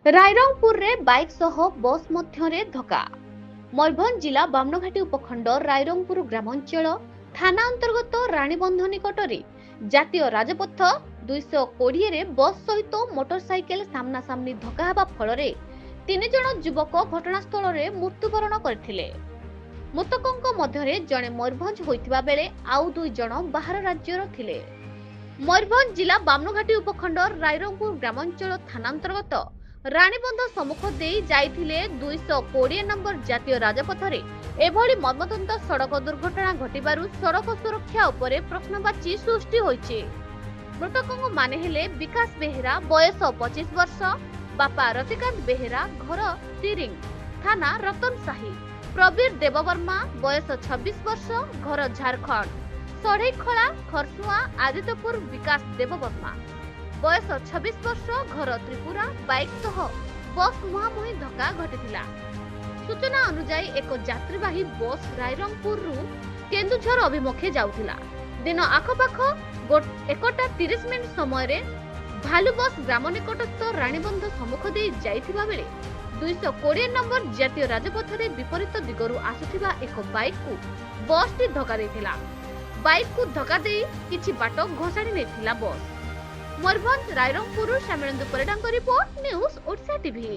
रायरंगपुर रे बाइक सह बस मध्यरे धक्का। मयूरभंज जिला बामनघाटी उपखंड रायरंगपुर ग्रामांचल थाना अंतर्गत रानीबंध निकटरे जातीय राजपथ 220 रे बस सहित मोटरसाइकेल सामना सामनी धक्का हेबा फଳରେ 3 जण युवक घटनास्थल रे मृत्युवरण करथिले। मृतकଙ୍କ ମଧ୍ୟରେ ଜଣେ ମୟୂରଭଞ୍ଜ ହୋଇଥିବା ବେଳେ ଆଉ 2 ଜଣ ବାହାର ରାଜ୍ୟର ଥିଲେ। मयूरभंज जिला बामनघाटी उपखंड रायरंगपुर ग्रामांचल थाना अंतर्गत रानीबंध सम्मुख दे जाइथिले 220 नंबर जातीय राजपथरे एभली मर्मन्तुद सड़क दुर्घटना घटिबारु सड़क सुरक्षा उपरे प्रश्नवाची सृष्टि होइछि। मृतकଙ୍କ माने हेले विकास बेहेरा बयस 25 वर्ष, बापा रतिकांत बेहेरा घर तिरिंग थाना रतनसाही, प्रवीर देववर्मा बयस 26 वर्ष घर झारखंड सढ़ईखला खरसुआ आदित्यपुर, विकास देववर्मा बयस 26 वर्ष घर त्रिपुरा बाइक सह बस मुहांमुही धक्का घटिथिला। सूचना अनुसार एक यात्रीवाही बस रायरंगपुर रु केन्दुझर अभिमुखे जाउथिला। दिन आखपाख 1:30 समय रे भालू बस ग्राम निकटस्थ रानीबंध सम्मुख दे जाइथिबा बेले 220 नंबर जातीय राजपथ रे विपरीत दिगरु आसुथिबा एक बाइक को बस टी धक्का देथिला। बाइक को धक्का दे किछि बाट घोषाणी नेथिला बस। मयूरभंज रायरंगपुर श्यामेन्दु परिडाଙ୍କ रिपोर्ट न्यूज ओडिशा टीवी।